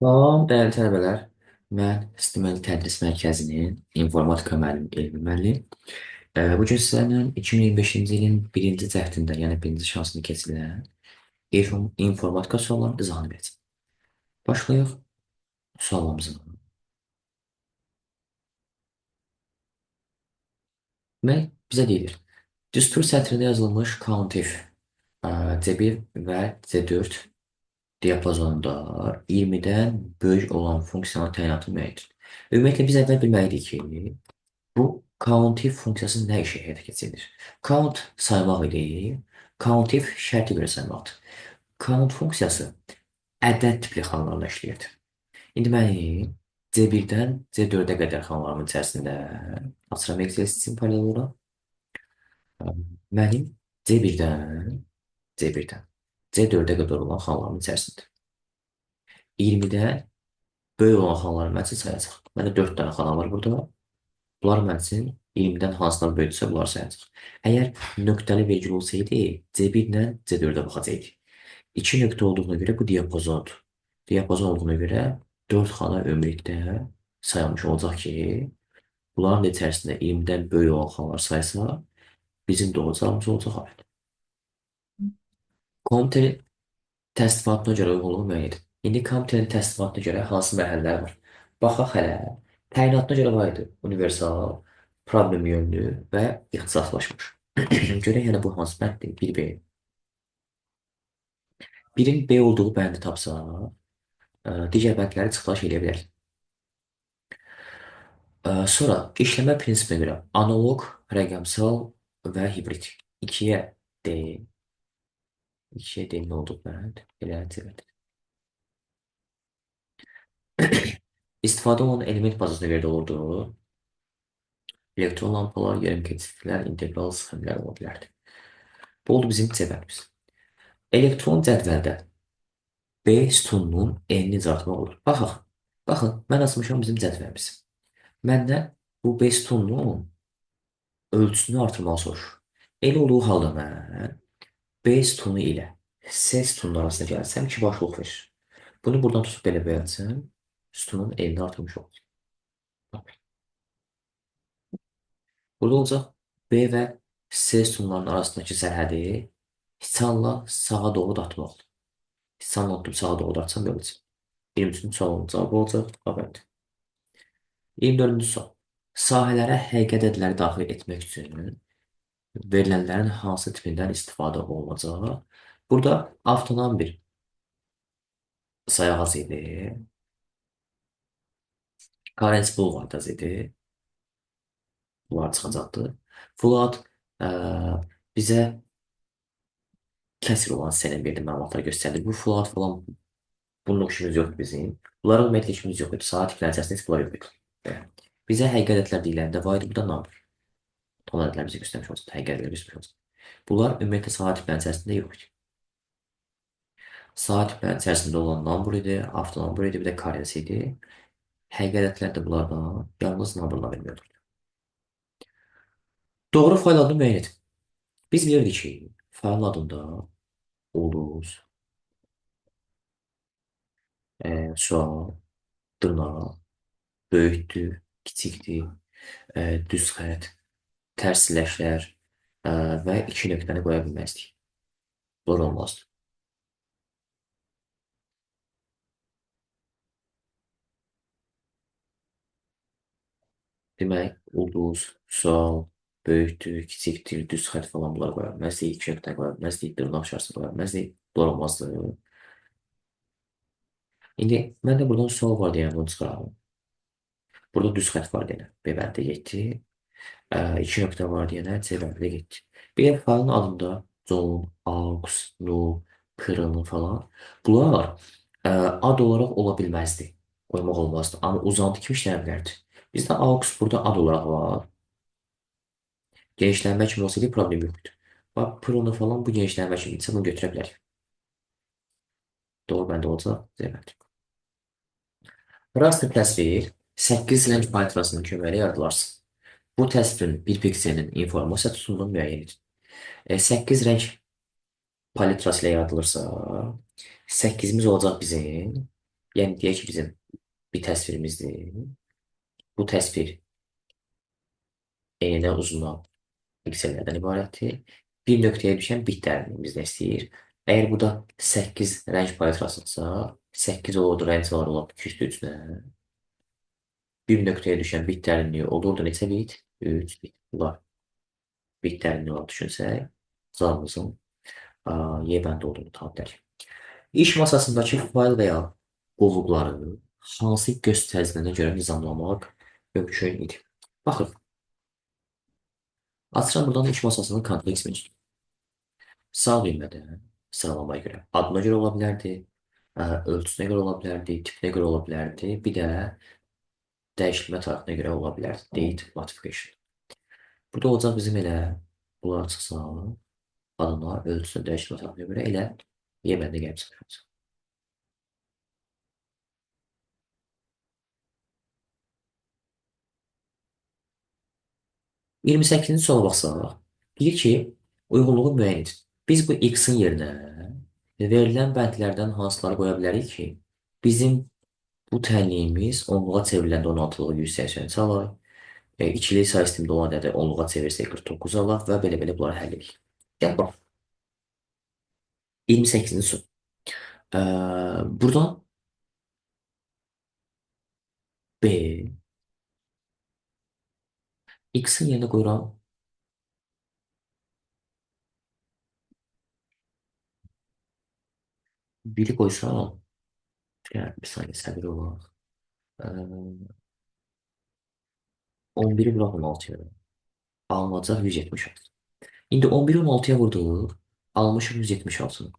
Salam, dəyərli tələbələr. Mən Sistemli Tədris Mərkəzinin informatika müəllimi Elmi müəllim. Bu gün sizlərlə 2025-ci ilin birinci cəhdində, yəni birinci şansını keçirilən informatika suallarının izahını verəcəm. Başlayaq suallarımıza. Demək, bizə deyilir. Düstur sətrində yazılmış countif C1 və C4 diapazonunda 20-dən böyük olan funksiyanın təyinatı müəyyəndir. Ümumiyyətlə, biz əvvəl bilməliydik ki, bu countif funksiyası nə işə həyata keçirilir? Count saymaq idi. Countif şərti görə saymaqdır. Count funksiyası ədəd tipli xanalarla işləyirdi. İndi mənim C1-dən C4-ə qədər xanalarımın içərisində açıram Excel simfoliya olaraq. Mənim C1-dən C1-dən C4-ə qədər olan xanalarımın içərisində 20-dən böyük olan xanaları mən üçün sayacaq. Məndə 4 dənə xana var burada. Bunlar mənim üçün 20-dən hansılar böyükdürsə, bunları sayacaq. Əgər nöqtəli vergül olsaydı, C1 ilə C4-ə baxacaqdı. 2 nöqtə olduğuna görə bu diapazondur. Diapazon olduğuna görə 4 xana ümumilikdə sayılmış olacaq ki, bunların içərisində 20-dən böyük olan xanalar saysa, bizim doğacağımız olacaq evet. Komitənin təsnifatına görə uyğunluğu müəyyən edin. İndi komitənin təsnifatına görə hansı mərhələlər var? Baxaq hələ. Təyinatına görə var idi. Universal, problem yönlü və ixtisaslaşmış. Görək yəni bu hansı bənddir? 1B. Birin B olduğu bəndi tapsa, digər bəndləri çıxış edə bilər. Sonra işləmə prinsipinə görə analog, rəqəmsal və hibrid. 2-yə D. 2-yə D nə oldu bənd? Elə evet. İstifadə olunan element bazasına görə də olurdu. Elektron lampalar, yarım keçidlər, integral sxemlər ola bilərdi. Bu oldu bizim cədvəlimiz. Elektron cədvəldə B sütununun enini necə artırmaq olur? Baxaq. Baxın, mən açmışam bizim cədvəlimiz. Məndən bu B sütununun ölçüsünü artırmağı soruşur. Elə olduğu halda mən B sütunu ilə C sütunun arasında gəlsəm ki, başlıq verir. Bunu buradan tutub belə bölsəm, sütunun enini artırmış olur. Burada olacaq B və C sütunlarının arasındakı sərhədi Hiçanla sağa doğru dartmalıdır. Hiçanla tutup sağa doğru dartsam belə olacaq. 23-cü sualın cavabı olacaq. Evet. 24-cü sual. Sahələrə həqiqət ədləri daxil etmək üçün verilənlərin hansı tipindən istifadə olunacaq? Burada avtonom bir sayağız idi. Current bulvardaz idi. Bunlar çıxacaqdır. Float bizə kəsr olan hissənin verdiyi məlumatları göstərir. Bu float falan bunun işimiz yoxdur bizim. Bunlara ümumiyyətlə işimiz yox idi. Saat tipləri içərisində heç bunlar yox idi. Bizə həqiqət ədədlər deyiləndə var idi, bu da number. Ton ədədlər bizə göstərmiş olacaq, həqiqət ədədlər göstərmiş olacaq. Bunlar ümumiyyətlə saat tiplərin içərisində yox idi. Saat tiplərin içərisində olan number idi, avtonumber idi, bir də karesi idi. Həqiqət ədədlər də bunlardan yalnız numberlar vermiyordu. Doğru fayl adını müəyyən edin. Biz bilirdik ki, fayl adında ulus, sual, dırnaq, böyükdür, kiçikdir, düz xətt, tərs siləklər və iki nöqtəni qoya bilməzdik. Doğru olmazdı. Demək, ulduz, sual, böyükdür, kiçikdir, düz xətt falan bunlar qoya bilməzdik, iki nöqtəni qoya bilməzdik, dırnaq şarjı qoya bilməzdik. Doğru olmazdı. İndi məndə buradan sual var deyən bunu çıxaralım. Burada düz xətt var deyən B bəndə 7. 2 nöqtə var deyənə C bəndə getdi. Bir faylın adında John, Aux, Nu, Pırını falan. Bunlar ad olaraq ola bilməzdi. Qoymaq olmazdı. Amma uzantı kimi işləyə bilərdi. Bizdə Aux burada ad olaraq var. Genişlənmə kimi olsaydı problem yoxdur. Bax, Pırını falan bu genişlənmə kimi isə bunu götürə bilərik. Doğru bəndə olacaq. C bəndə. Raster təsvir 8 rəng palitrasının köməyi ilə yaradılarsın. Bu təsvirin bir pikselinin informasiya tutumunu müəyyən edin. 8 rəng palitrası ilə yaradılırsa, 8-imiz olacaq bizim Yəni deyək ki, bizim bir təsvirimizdir. Bu təsvir enə uzuna piksellərdən ibarətdir. Bir nöqtəyə düşən bit dərinliyimiz nə istəyir? Əgər bu da 8 rəng palitrasıdsa, 8 olurdu rəng var olan 2 üstü 3-lə. Bir nöqtəyə düşən bit dərinliyi olurdu neçə bit? 3 bit. Bunlar bit dərinliyi olaraq düşünsək, cavabımızın Y bəndi olduğunu tapıb bilərik. İş masasındakı fayl və ya qovluqları hansı göstəricilərə görə nizamlamaq mümkün idi? Baxın, açıram buradan iş masasının kontekst menüsü. Sağ düymədə sıralamaya görə. Adına görə ola bilərdi, ölçüsünə görə ola bilərdi, tipinə görə ola bilərdi, bir də dəyişilmə tarixinə görə ola bilərdi. Date modification. Burada olacaq bizim elə bunlar çıxsa, adına, ölçüsünə, dəyişilmə tarifinə görə elə yeməndə gəlib çıxacaq. 28-ci suala baxsaq, deyir ki, uyğunluğu müəyyən edin. Biz bu x-in yerinə verilən bəndlərdən hansıları qoya bilərik ki, bizim bu tənliyimiz onluğa çevriləndə 16-lığı 180 alaq, ikili say sistemdə olan ədədi onluğa çevirsək 49 alaq və belə-belə bunları həll edirik. Gəl bax, 28-ci sual. Buradan B, x-in yerinə qoyuram 1-i qoysam, bir saniyə səbir olaq. 11-i bırak 16-ya. Alınacaq 176. İndi 11-i 16-ya vurduq, almışıq 176-nı.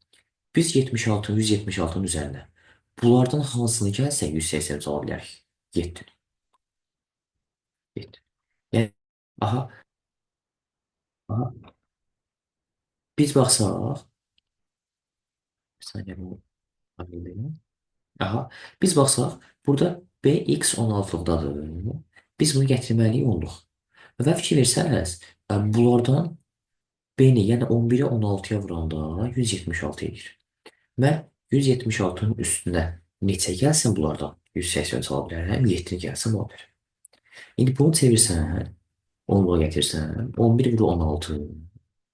Biz 76-nın 176-nın üzərinə bunlardan hansını gəlsək 180 cala bilərik? 7. 7. Yəni, aha, aha, biz baxsaq, bir saniyə bu ayrılayım. Aha, biz baxsaq, burada BX 16-lıqdadır. Biz bunu gətirməliyik 10-luq. Və fikir versəniz, bunlardan B-ni, yəni 11-i 16-ya vuranda 176 edir. Mən 176-nın üstünə neçə gəlsin bunlardan 180 çala bilərəm, 7-ni gəlsin ola bilər. İndi bunu çevirsən, 10-luğa gətirsən, 11 vur 16,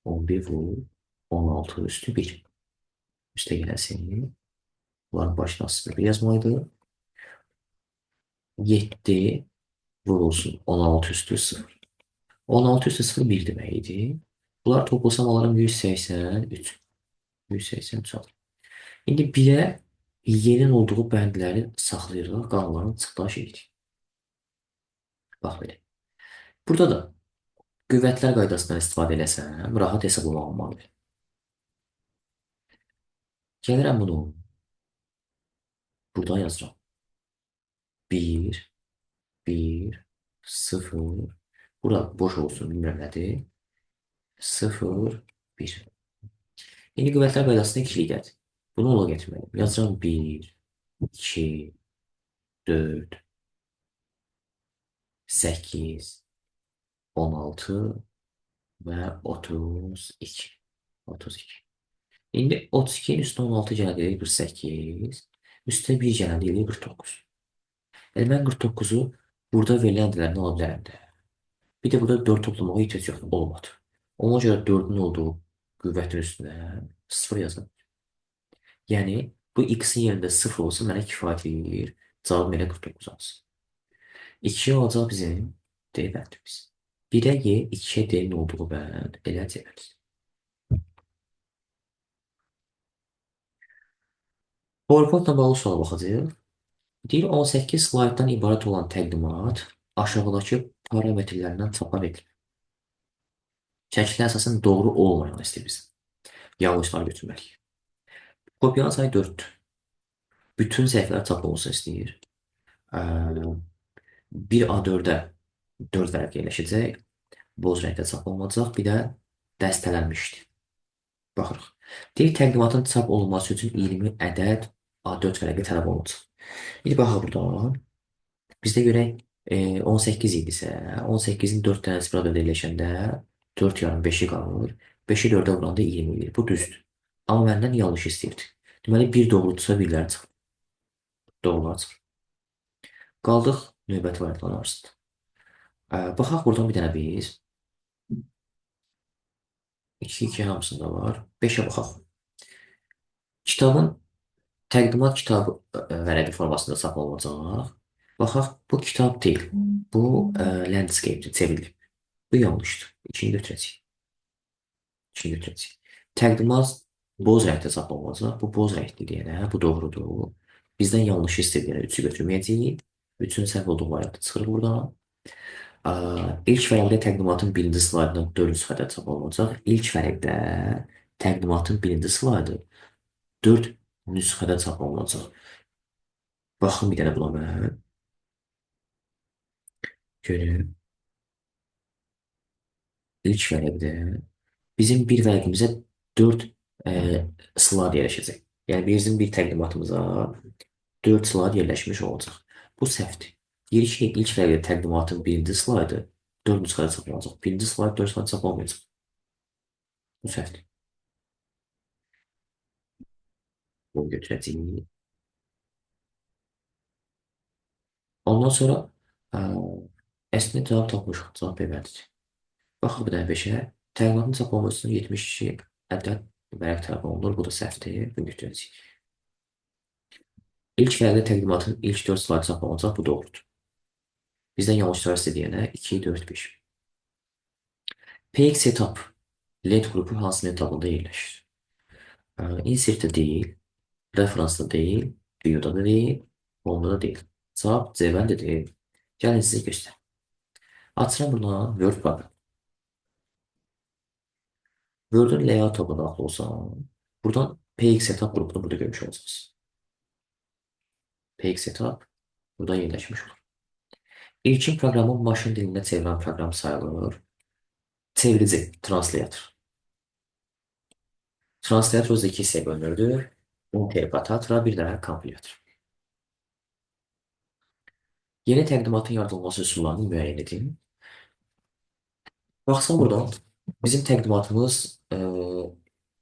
11 vur 16 üstü 1. Üstə gəlsin, bunların başına 0 yazmalıydı. 7 vurulsun 16 üstü 0. 16 üstü 0 1 demək idi. Bunlar toplasam alarım 183. 183 alır. İndi 1-ə yerin olduğu bəndləri saxlayırıq, qalanların çıxdığı şeydir. Bax belə. Burada da qüvvətlər qaydasından istifadə eləsəm, rahat hesablama olmalıdır. Gəlirəm bunu buradan yazıram. 1, 1, 0, bura boş olsun, bilmirəm nədir. 0, 1. İndi qüvvətlər qaydasında ikilikdədir. Bunu ola gətirməliyim. Yazacağım 1, 2, 4, 8, 16 və 32. 32. İndi 32-nin üstünə 16 gəldi 48. Üstə 1 gəldi 49. Yəni mən 49-u burada verilən ədədlərini ala bilərəm də. Bir də burada 4 toplamağa ehtiyac yox, olmadı. Ona görə 4-ün olduğu qüvvətin üstünə 0 yazdım. Yəni bu x-in yerində 0 olsa mənə kifayət edir. Cavabım elə 49 alsın. 2 olacaq bizim D bəndimiz. 1-ə Y, 2-ə D-nin olduğu bənd elə C bənd. PowerPoint-la bağlı suala baxacağıq. Deyir 18 slayddan ibarət olan təqdimat aşağıdakı parametrlərdən çapa verilir. Şəkildə əsasən doğru olmayan istəyir bizdən. Yanlışları götürməliyik. Kopyanın sayı 4-dür. Bütün səhvlər çap olunsun istəyir. 1A4-ə 4 vərəq yerləşəcək. Boz rəngdə çap olunacaq. Bir də dəstələnmişdir. Baxırıq. Deyir təqdimatın çap olunması üçün 20 ədəd A4 vərəqi tələb olunacaq. İndi baxaq buradan. Bizdə görək 18 idisə, 18-in 4 dənəsi burada birləşəndə 4 yarım 5-i qalır. 5-i 4-ə vuranda 20 edir. Bu düzdür. Amma məndən yanlış istəyirdi. Deməli, 1 doğrudursa 1-ləri çıxır. Doğru açıq. Qaldıq növbəti variantlar arasında. Baxaq buradan bir dənə biz. 2 hamısında var. 5-ə baxaq. Kitabın təqdimat kitabı vərəqi formasında saxlanılacaq. Baxaq, bu kitab deyil. Bu landscape çevrilib. Bu yanlışdır. İkini götürəcəyik. İkini götürəcəyik. Təqdimat boz rəngdə saxlanılacaq. Bu boz rəngli deyənə, bu doğrudur. Bizdən yanlış istədiyənə 3-ü götürməyəcəyik. 3-ün səhv olduğu variantı çıxırıq buradan. İlk vərəqdə təqdimatın birinci slaydına 4 nüsxədə çap olunacaq. İlk vərəqdə təqdimatın birinci slaydı 4 nüsxədə çap olunacaq. Baxın bir dənə buna mən. Görün. İlk vərəqdə bizim bir vərəqimizə 4 e, slayd yerləşəcək. Yəni bizim bir təqdimatımıza 4 slayd yerləşmiş olacaq. Bu səhvdir. Deyir ki, ilk vərəqdə təqdimatın birinci slaydı 4 nüsxədə çap olunacaq. Birinci slayd 4 nüsxədə çap olmayacaq. Bu səhvdir. Bunu götürəcəyik. Ondan sonra ə, əslində cavab tapmışıq. Cavab belədir. Baxın bir dənə 5-ə. Təqdimatın çap olunmasına 72 ədəd vərəq tələb olunur. Bu da səhvdir. Bunu götürəcəyik. İlk vərəqdə təqdimatın ilk 4 slaydı çap olunacaq. Bu doğrudur. Bizdən yanlışlar istədiyənə 2, 4, 5. PX setup lent qrupu hansı lent tablında yerləşir? Insertdə deyil, referensdə deyil, view'da da deyil, onda da deyil. Cavab C-bəndə deyil. Gəlin sizə göstər. Açıram buna Word proqram. Word-ün layout tabına daxil olsam, buradan PX setup qrupunu burada görmüş olacaqsınız. PX setup burada yerləşmiş olur. İlkin proqramın maşın dilində çevirən proqram sayılır. Çevirici, translator. Translator özü iki hissəyə bölünürdür. Interpretatora, bir də kompilator. Yeni təqdimatın yaradılması üsullarını müəyyən edin. Baxsan buradan bizim təqdimatımız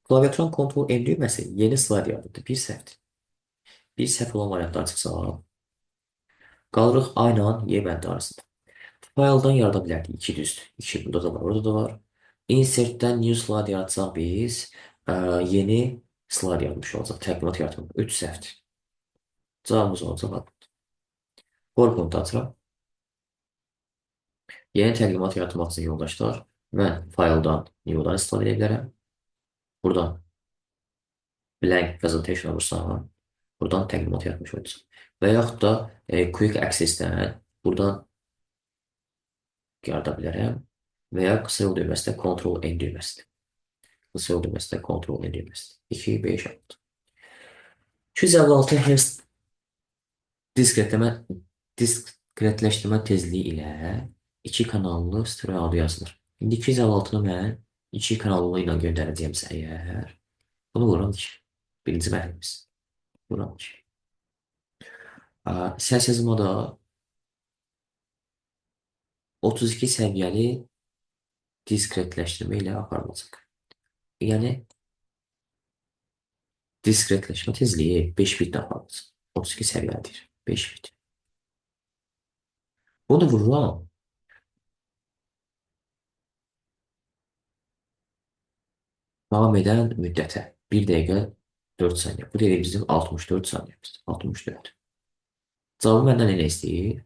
klaviaturun Ctrl M düyməsi yeni slayd yaradır. Bir səhvdir. Bir səhv olan variantlar çıxsa, qalırıq aynı an Y bəndi arasında. Fayldan yarada bilərdik. 2 düzdür. 2 burada da var, orada da var. Insertdən new slide yaratsaq biz yeni slide yaratmış olacaq. Təqdimat yaratmaq. 3 səhvdir. Cavabımız olacaq. PowerPoint açıram. Yeni təqdimat yaratmaq üçün yoldaşlar, mən fayldan new'dan istifadə edə bilərəm. Buradan blank presentation alırsam, buradan təqdimat yaratmış olacaq. Və yaxud da quick access-dən buradan yarada bilərəm. Və ya qısa yol düyməsində Ctrl N düyməsidir. Qısa yol düyməsində Ctrl N düyməsidir. 2, 5, 6. 256 Hz diskretləşdirmə tezliyi ilə 2 kanallı stereo audio yazılır. İndi 256-nı mən 2 kanallı ilə göndərəcəyimsə əgər, bunu vururam ki, birinci mərhəlimiz. Vururam ki. Səs yazmada 32 səviyyəli diskretləşdirmə ilə aparılacaq. Yəni, diskretləşmə tezliyi 5 bitlə aparılacaq. 32 səviyyəlidir. 5 bit. Bunu vururam. Davam edən müddətə 1 dəqiqə 4 saniyə. Bu dəqiqə bizim 64 saniyəmizdir. 64. Cavabı məndən nə istəyir?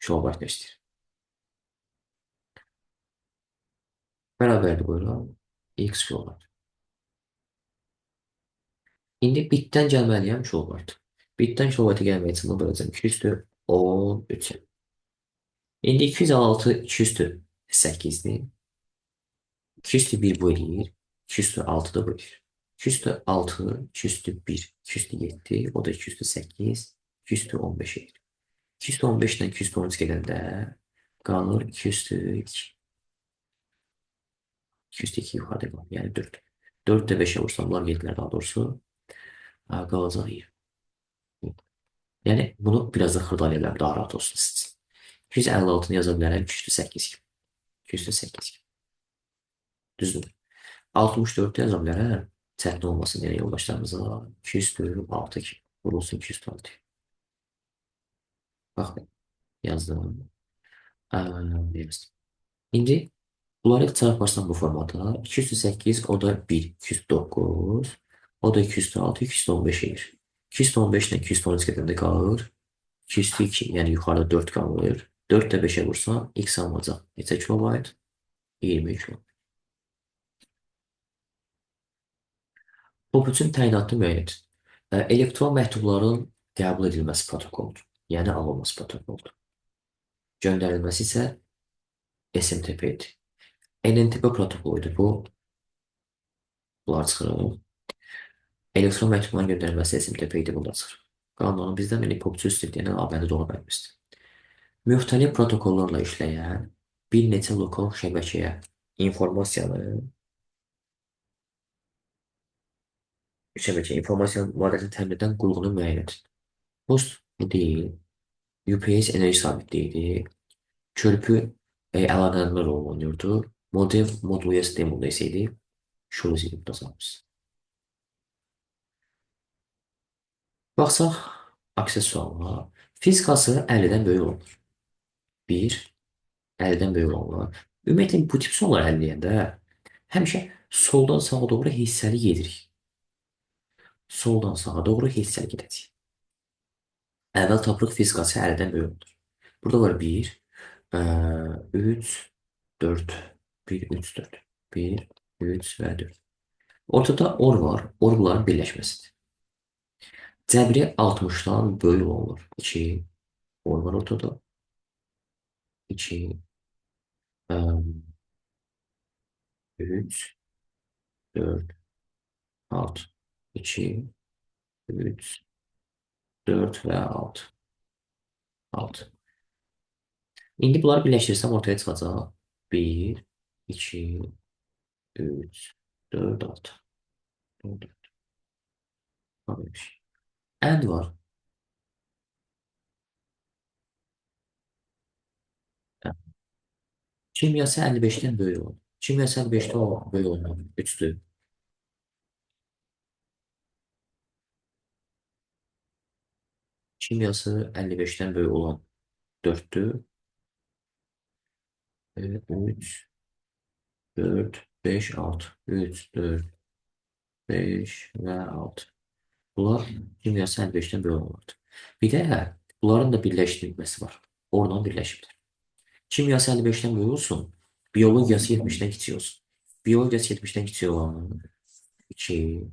Kilobayt istəyir. Bərabərdir qoyuram. X kilobayt. İndi bitdən gəlməliyəm kilobayt. Bitdən kilobayta gəlmək üçün bunu böləcəm. 213. İndi 256 200-dür 8-dir. 200-1 bu eləyir. 206 da bu eləyir. 206, 201, 207, o da 208, 215 eləyir. 215-dən 213 gedəndə qalır 202. 202 yuxarıda qalır, yəni 4. 4 də 5-ə vursam, bunlar gedilər daha doğrusu. Qalacaq 20. Yəni bunu biraz da xırda eləyəm, daha rahat olsun sizin. 256-nı yaza bilərəm 208 kimi. 208 kimi. Düzdür. 64-ü yaza bilərəm. Çətin olmasın yenə yoldaşlarımıza. 206 kimi. Vurulsun 206. Bax, yazdım. Yazdım. İndi bunları çarparsan bu formada 208, o da 1, 209, o da 206, 215 edir. 215 ilə 213 qədəmdə qalır. 202, yəni yuxarıda 4 qalır. 4 də 5-ə vursan, x alınacaq. Neçə kilobayt? 20 kilo. Bu bütün təyinatlı müəyyən edin. Elektron məktubların qəbul edilməsi protokoludur. Yəni alınması protokoludur. Göndərilməsi isə SMTP-dir. NNTP protokoluydu bu. Bunlar çıxırıq. Elektron məktubların göndərilməsi SMTP idi, bunlar çıxır. Qanunu bizdən pop üstü deyən abədi doğru vermişdir. Müxtəlif protokollarla işləyən bir neçə lokal şəbəkəyə informasiyanı informasiya vadəsini təmin edən qurğunu müəyyən edin. Host bu deyil, UPS enerji sabitliyidir, körpü əlaqələndə rol oynayırdı, modem modulya sistemində isə idi, şurası idi, burada salmışız. Baxsaq, akses sualına, fizikası 50-dən böyük olur. 1, 50-dən böyük olur. Ümumiyyətlə, bu tip suallar həll edəndə həmişə soldan sağa doğru hissəli gedirik. Soldan sağa doğru hissəli gedəcək. Əvvəl tapırıq fizikası 50-dən böyük olur. Burada var 1, 3, 4, 1, 3, 4, 1, 3 və 4. Ortada or var, or bunların birləşməsidir. Cəbri 60-dan böyük olur. 2, or var ortada. 2, 3, 4, 6, 2, 3, 4 və 6. 6. İndi bunları birləşdirsəm ortaya çıxacaq. 1, 2, 3, 4, 6. 4. And var. Kimyası 55-dən böyük olur. Kimyası 55-də o böyük olmalı. 3'dür. Kimyası 55'ten böyük olan 4'tür. 3, 4, 5, 6. 3, 4, 5 və 6. Bunlar kimyası 55'ten böyük olardı. Bir də bunların da birləşdirilməsi var. Oradan birləşibdir. Kimyası 55'ten böyük olsun. Biyologiyası 70'ten kiçik olsun. Biyologiyası 70'ten kiçik olan 2,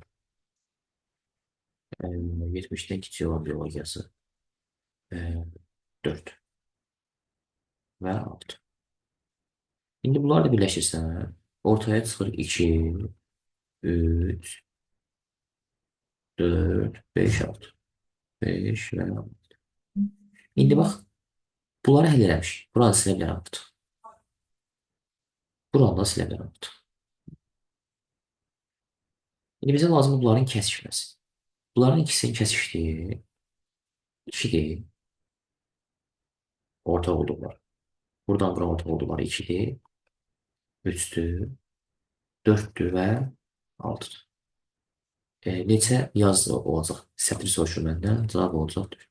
70'ten kiçik olan biyologiyası 4 və 6. İndi bunları da birləşirsən, ortaya çıxır 2, 3, 4, 5, 6. 5 və 6. İndi bax, bunları həll eləmişik. Buranı silə bilərəm artıq. Buranı da silə bilərəm artıq. İndi bizə lazımdır bunların kəsişməsi. Bunların ikisinin kəsişdiyi 2-dir. Orta olduqlar. Buradan bura orta olduqları 2-dir. 3-dür. 4-dür və 6-dır. Neçə yazı olacaq? Sətr soruşur məndən. Cavab olacaq 4.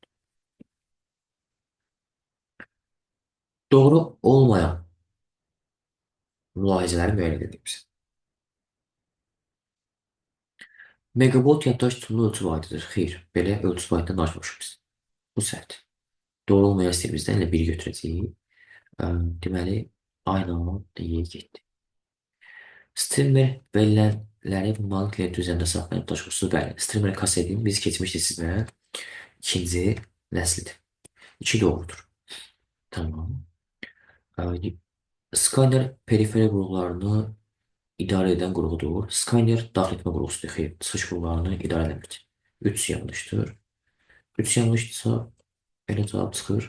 Doğru olmayan mülahizələri müəyyən edilmişdir. Meqabot yaddaş tutulu ölçü vahidi xeyr, belə ölçü vahidindən danışmışıq biz. Bu səhvdir. Doğru olmayan istəyimizdən elə 1 götürəcəyik. Deməli, aynı deyə getdi. Streamer verilənləri bunların klient üzərində saxlayan daşqırsız bəli. Streamer kasetin biz keçmişdik sizlə ikinci nəslidir. 2 doğrudur. Tamam. Skanner periferi qurğularını idarə edən qurğudur. Skanner daxil etmə qurğusudur. Xeyr, çıxış qurğularını idarə eləmir. 3 yanlışdır. 3 yanlışdırsa belə cavab çıxır.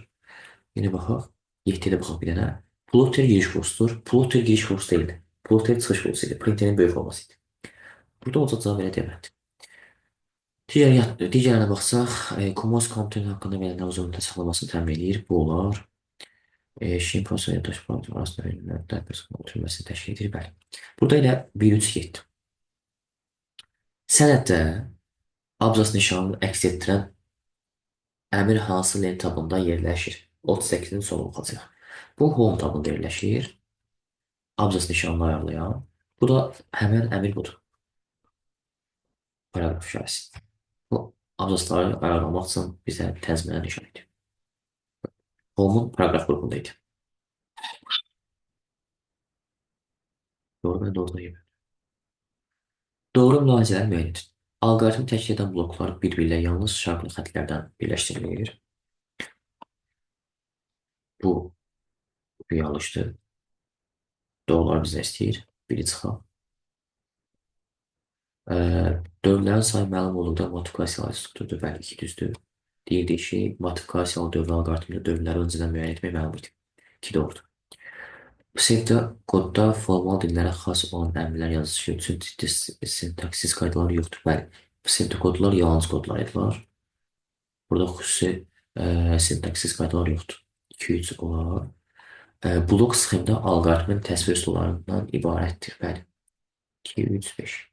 Yenə baxaq. 7-də baxaq bir dənə. Plotter giriş qursudur. Plotter giriş qursu deyildi. Plotter çıxış qursu idi. Printerin böyük forması idi. Burada olacaq cavab elə deməlidir. Digərinə baxsaq, Komos kontent haqqında verilən uzun müddət saxlamasını təmin edir. Bu olar. Şin prosesor yaddaş proqramı arasında verilən dəqiqəsinin oturmasını təşkil edir. Bəli. Burada elə 1-3 getdi. Sənəddə abzas nişanını əks etdirən Əmir hansı len tabında yerləşir? 38-in sonu olacaq. Bu home tabında yerləşir. Abzas nişanını ayarlayan. Bu da həmən əmir budur. Paragraf işarəsi. Bu abzasları ayarlamaq üçün bizə təzminə nişan edir. Home'un paragraf qrupundaydı. Doğru, ben doğrudayım. Doğru mülahizələr müəyyən edin. Alqoritmi təşkil edən bloklar bir-birlə yalnız şartlı xətlərdən birləşdirilir. Bu yanlışdır. Doğrular bizə istəyir. Biri çıxaq. Dövrlərin sayı məlum olduqda multiplikasiya strukturdur. Bəli, 2 düzdür. Deyirdik ki, multiplikasiyalı dövr alqoritmində dövrləri öncədən müəyyən etmək məlum idi. 2 doğrudur. Psevdo kodda formal dillərə xas olan əmrlər yazışı üçün ciddi sintaksis qaydaları yoxdur. Bəli, psevdo kodlar yalnız kodlar edilir. Burada xüsusi sintaksis qaydalar yoxdur. 2-3 olar. Blok sxemdə alqoritmin təsvir üsullarından ibarətdir. Bəli, 2, 3, 5.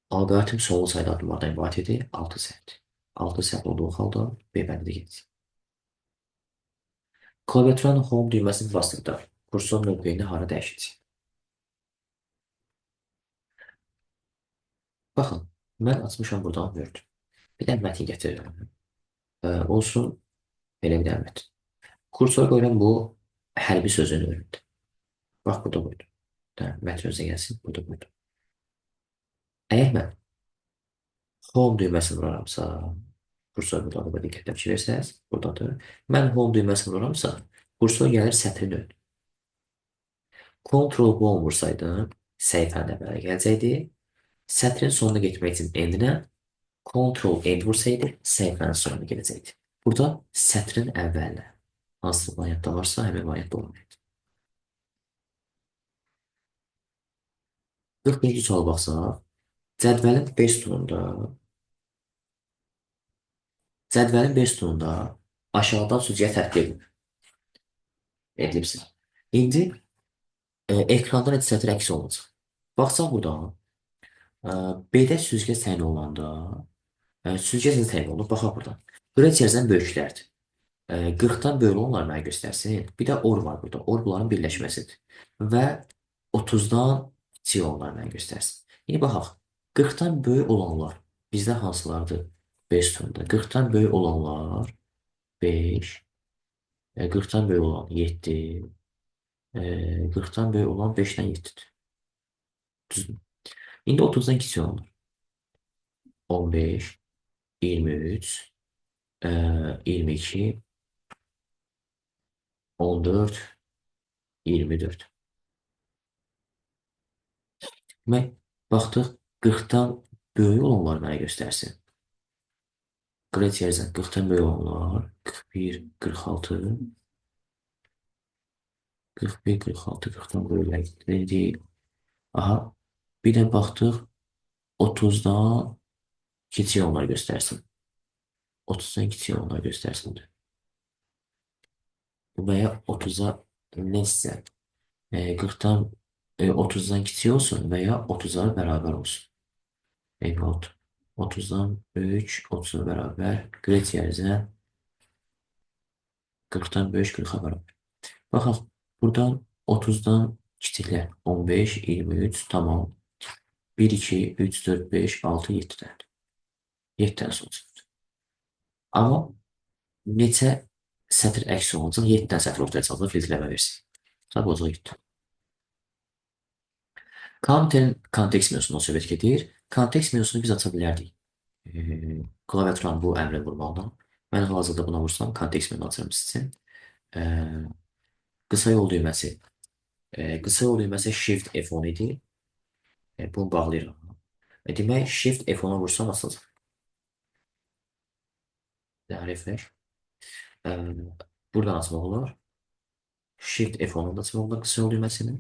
Alqoritm sonlu sayda addımlardan ibarət edir. 6 səhvdir. 6 səhv olduğu halda B bəndi də gedir. Klaviaturanın home düyməsini basdıqda kursorun mövqeyini hara dəyişəcək? Baxın, mən açmışam buradan Word. Bir də mətin gətirirəm. Olsun belə bir əmət. Kursor qoyuram bu hərbi sözün önündə. Bax, burada qoydum. Mətn özə gəlsin, burada qoydum. Əgər mən home düyməsini vuraramsa, kursor burada da diqqətlə fikirirsəniz, buradadır. Mən home düyməsini vururamsa, kursor gəlir sətrin önündə. Ctrl home vursaydım, səhifənin əmələ gələcəkdi. Sətrin sonuna getmək üçün endinə Ctrl end vursaydı, səhifənin sonuna gələcəkdi. Burada sətrin əvvəlinə hansı variantda varsa, həmin variantda olmayacaq. 41-ci suala baxsaq, cədvəlin 5 sütununda aşağıdan süzgə tətbiq edilibsin. İndi ekranda necə sətr əks olunacaq. Baxsaq buradan, B-də süzgə təyin olanda, süzgə necə təyin olunur? Baxaq buradan. Qırıq cərzən böyüklərdir. 40-dan böyük olanlar mənə göstərsin. Bir də or var burada. Or bunların birləşməsidir. Və 30-dan kiçik olanlar mənə göstərsin. İndi baxaq. 40-dan böyük olanlar bizdə hansılardır? 5 sütunda. 40-dan böyük olanlar 5, 40-dan böyük olan 7, 40-dan böyük olan 5-dən 7-dir. Düzdür. İndi 30-dan kiçik olanlar 15, 23, 22, 14, 24. Demək, baxdıq 40-dan böyük olanlar mənə göstərsin. Qret yerizən 40-dan böyük olanlar 41, 46, 41, 46, 40-dan böyüklər deyil. Aha, bir də baxdıq 30-dan kiçik olanlar göstərsin. 30-dan kiçik olanlar göstərsin. Və ya 30-a nəsə 40-dan 30-dan kiçik olsun və ya 30-a bərabər olsun. Eyvallah. 30-dan böyük, 30-a bərabər. Qret yerizən 40-dan böyük, 40-a bərabər. Baxaq, buradan 30-dan kiçiklər 15, 23, tamam. 1, 2, 3, 4, 5, 6, 7 dənədir. 7 dənə son çıxır. Amma neçə sətr əks olunacaq? 7 dənə sətr ortaya çıxacaq, filtrləmə versin. Tabi olacaq 7. Counter'in kontekst menüsündən söhbət gedir. Kontekst menüsünü biz aça bilərdik. Klaviaturanın bu əmrini vurmaqla. Mən hal-hazırda buna vursam, kontekst menü açarım sizin. Qısa yol düyməsi. Qısa yol düyməsi Shift F10 idi. Bunu bağlayıram. Demək, Shift F10'a vursam açılacaq. Refresh. Buradan açmaq olar. Shift F10'dan da açmaq olar qısa yol düyməsini.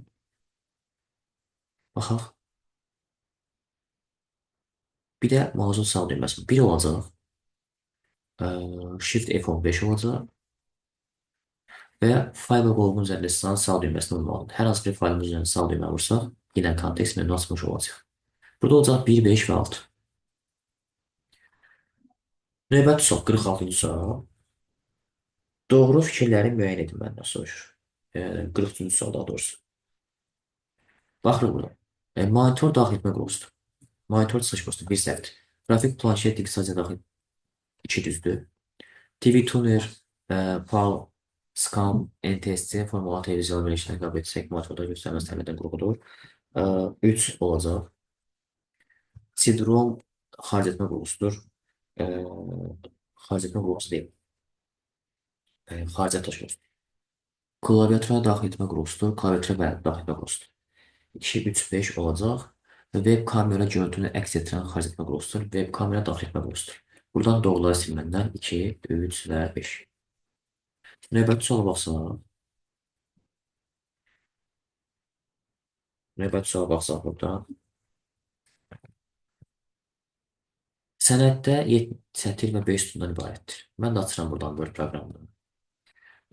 Baxaq. Bir də mağazın sağ düyməsi. 1 olacaq. Shift F10 5 olacaq. Və ya fayl qovluğunun üzərində sizin sağ düyməsini vurmalıdır. Hər hansı bir faylın üzərində sağ düymə vursaq, yenə kontekst menü açmış olacaq. Burada olacaq 1, 5 və 6. Növbəti sual 46-cı sual. Doğru fikirləri müəyyən edin məndən soruşur. 43-cü sual daha doğrusu. Baxırıq buna. Monitor daxil etmə qlosudur. Monitor seçməsi bir sətr. Qrafik planşet diksasiya daxil 2 düzdür. TV tuner, PAL, SCAN, NTSC, formalı televizyon verilişinə qabiliyyət yüksək monitorda göstərməsi təmin edən qrupudur. 3 olacaq. CD-ROM xaric etmə qlosudur. E, Xaric etmə qlosu deyil. Xarici daşıyır. Klaviatura daxil etmə qlosudur. Klaviatura və daxil etmə qlosudur. 2, 3, 5 olacaq. Web kamera görüntünü əks etdirən xaric etmə qlosudur. Web kamera daxil etmə qlosudur. Buradan doğruları silməndən 2, 3 və 5. Növbəti suala baxsaq. Növbəti suala baxsaq burada. Sənəddə 7 sətir və 5 sütundan ibarətdir. Mən də açıram buradan Word proqramını.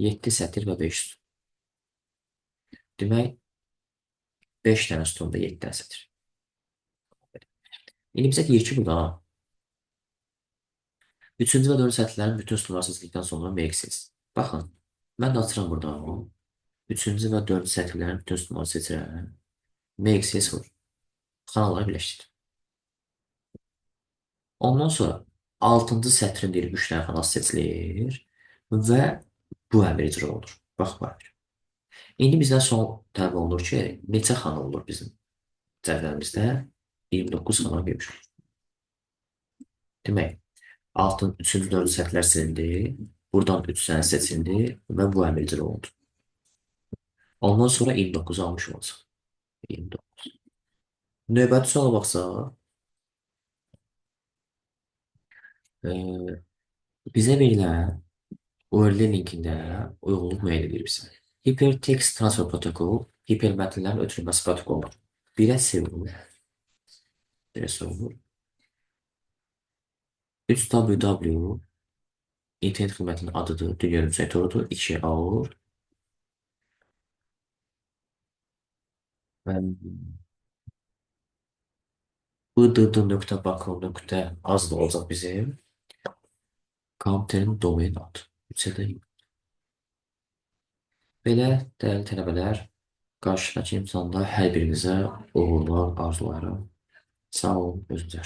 7 sətir və 5 sütun. Demək, 5 dənə sütunda 7 dənə sətir. İndi bizə deyir ki, burada üçüncü və dördüncü sətirlərin bütün sütunları seçdikdən sonra meyksiz. Baxın, mən də açıram burada. Üçüncü və dördüncü sətirlərin bütün sütunları seçirəm. Meyksiz vur. Kanalları birləşdir. Ondan sonra 6-cı sətrin deyir 3 dənə kanal seçilir və bu əmr icra olunur. Bax, bax. İndi bizdən son tələb olunur ki, neçə xanal olur bizim cədvəlimizdə? 29 xanal vermiş olur. Demək, 6-cı, 3-cü, 4-cü sətirlər silindi. Buradan 3 dənə seçildi və bu əmr icra olundu. Ondan sonra 29 almış olacaq. 29. Növbəti suala baxsaq, bizə verilən URL linkində uyğunluq müəyyən edir bizə. Hypertext Transfer Protokol, hipermətnlərin ötürülməsi protokoludur. Birə sevilir, birə sorulur. 3ww internet xidmətinin adıdır, dünyanın metodudur, 2 AUR. bdd.background.az da olacaq bizim. Kompüterin domain adı. 3-də belə dəyərli tələbələr, qarşıdakı imtahanda hər birinizə uğurlar arzulayıram. Sağ olun, özünüzə.